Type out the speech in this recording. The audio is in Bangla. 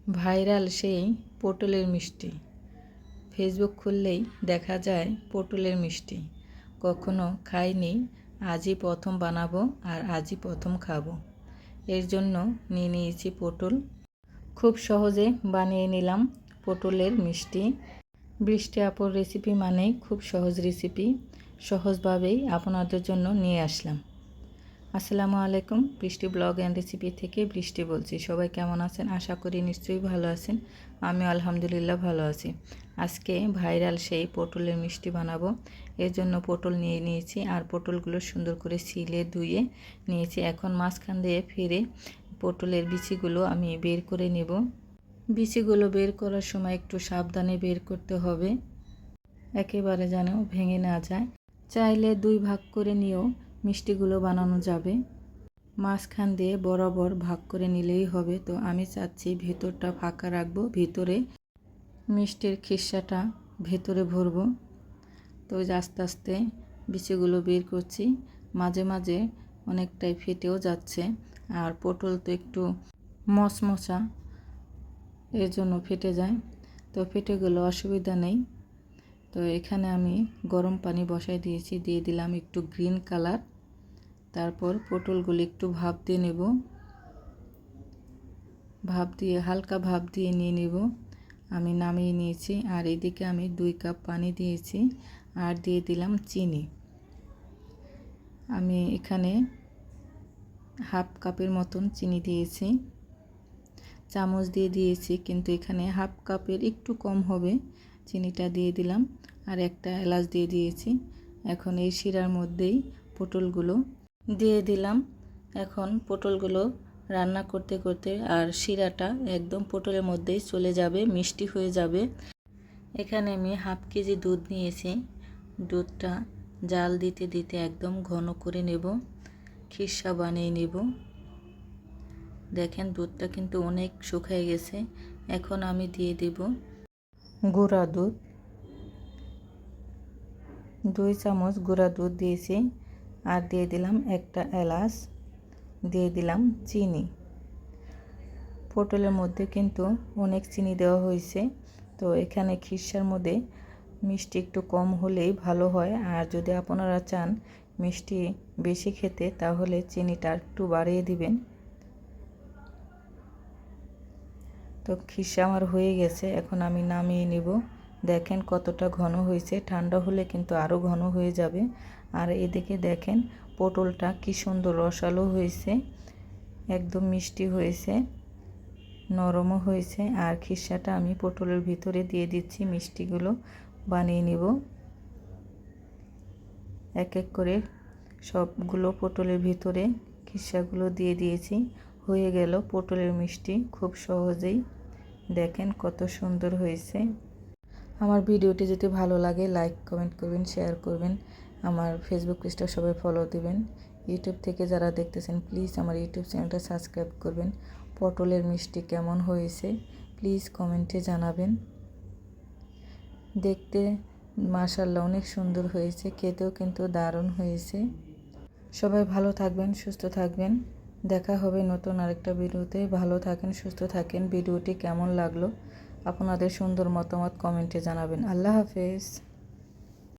ভাইরাল সেই পটলের মিষ্টি। ফেসবুক খুললেই দেখা যায় পটলের মিষ্টি। কখনো খাইনি, আজই প্রথম বানাবো আর আজই প্রথম খাবো। এর জন্য নিয়ে নিয়েছি পটল। খুব সহজে বানিয়ে নিলাম পটলের মিষ্টি। বৃষ্টি আপুর রেসিপি মানেই খুব সহজ রেসিপি। সহজভাবেই আপনাদের জন্য নিয়ে আসলাম। আসসালামু আলাইকুম, বৃষ্টি ব্লগ অ্যান্ড রেসিপি থেকে বৃষ্টি বলছি। সবাই কেমন আছেন? আশা করি নিশ্চয়ই ভালো আছেন। আমি আলহামদুলিল্লাহ ভালো আছি। আজকে ভাইরাল সেই পটলের মিষ্টি বানাবো। এর জন্য পটল নিয়ে নিয়েছি আর পটলগুলো সুন্দর করে ছিলে ধুয়ে নিয়েছি। এখন মাঝখান দিয়ে ফিরে পটলের বিচিগুলো আমি বের করে নেব। বিচিগুলো বের করার সময় একটু সাবধানে বের করতে হবে, একেবারে যেন ভেঙে না যায়। চাইলে 2 ভাগ করে নিয়েও মিষ্টিগুলো বানানো যাবে। মাঝখান দিয়ে বরাবর ভাগ করে নিলেই হবে। তো আমি চাচ্ছি ভেতরটা ফাঁকা রাখবো, ভিতরে মিষ্টির খিসাটা ভেতরে ভরবো। তো আস্তে আস্তে বিচিগুলো বের করছি। মাঝে মাঝে অনেকটাই ফেটেও যাচ্ছে, আর পটল তো একটু মচমচা, এর জন্য ফেটে যায়। তো ফেটে গেলে অসুবিধা নেই। তো এখানে আমি গরম পানি বসাই দিয়েছি, দিয়ে দিলাম একটু গ্রিন কালার। তারপর পটলগুলো একটু ভাপ দিয়ে নেব, হালকা ভাপ দিয়ে নিয়ে নেব। আমি নামিয়ে নিয়েছি। আর এদিকে আমি 2 কাপ পানি দিয়েছি আর দিয়ে দিলাম চিনি। আমি এখানে হাফ কাপের মতন চিনি দিয়েছি। চামচ দিয়ে দিয়েছি, কিন্তু এখানে হাফ কাপের একটু কম হবে। চিনিটা দিয়ে দিলাম আর একটা এলাচ দিয়ে দিয়েছি। এখন এই শিরার মধ্যেই পটলগুলো দিয়ে দিলাম। এখন পটলগুলো রান্না করতে করতে আর শিরাটা একদম পটলের মধ্যেই চলে যাবে, মিষ্টি হয়ে যাবে। এখানে আমি হাফ কেজি দুধ নিয়েছি। দুধটা জাল দিতে দিতে একদম ঘন করে নেব, খিসা বানিয়ে নেব। দেখেন দুধটা কিন্তু অনেক শুকিয়ে গেছে। এখন আমি দিয়ে দেব গুঁড়া দুধ। 2 চামচ গুঁড়া দুধ দিয়েছি আর দিয়ে দিলাম একটা এলাচ, দিয়ে দিলাম চিনি। পটলের মধ্যে কিন্তু অনেক চিনি দেওয়া হয়েছে। তো এখানে খিসার মধ্যে মিষ্টি একটু কম হলেই ভালো হয়। আর যদি আপনারা চান মিষ্টি বেশি খেতে, তাহলে চিনিটা একটু বাড়িয়ে দিবেন। তো খিসা আমার হয়ে গেছে, এখন আমি নামিয়ে নেব। দেখেন কতটা ঘন হয়েছে, ঠান্ডা হলে কিন্তু আরও ঘন হয়ে যাবে। আর এদিকে দেখেন পটলটা কি সুন্দর রসালো হয়েছে, একদম মিষ্টি হয়েছে, নরমও হয়েছে। আর খিসাটা আমি পটলের ভিতরে দিয়ে দিচ্ছি। মিষ্টিগুলো বানিয়ে নেব এক এক করে। সবগুলো পটলের ভিতরে খিসাগুলো দিয়ে দিয়েছি। হয়ে গেল পটলের মিষ্টি খুব সহজেই। দেখেন কত সুন্দর হয়েছে। আমার ভিডিওটি যদি ভালো লাগে লাইক কমেন্ট করবেন, শেয়ার করবেন। আমার ফেসবুক পেজটা সবাই ফলো দিবেন। ইউটিউব থেকে যারা দেখতেছেন প্লিজ আমার ইউটিউব চ্যানেলটা সাবস্ক্রাইব করবেন। পটলের মিষ্টি কেমন হয়েছে প্লিজ কমেন্টে জানাবেন। দেখতে মাশাআল্লাহ অনেক সুন্দর হয়েছে, খেতেও কিন্তু দারুণ হয়েছে। সবাই ভালো থাকবেন, সুস্থ থাকবেন। দেখা হবে নতুন আরেকটা ভিডিওতে। ভালো থাকেন, সুস্থ থাকেন। ভিডিওটি কেমন লাগলো আপনাদের সুন্দর মতামত কমেন্টে জানাবেন। আল্লাহ হাফেজ।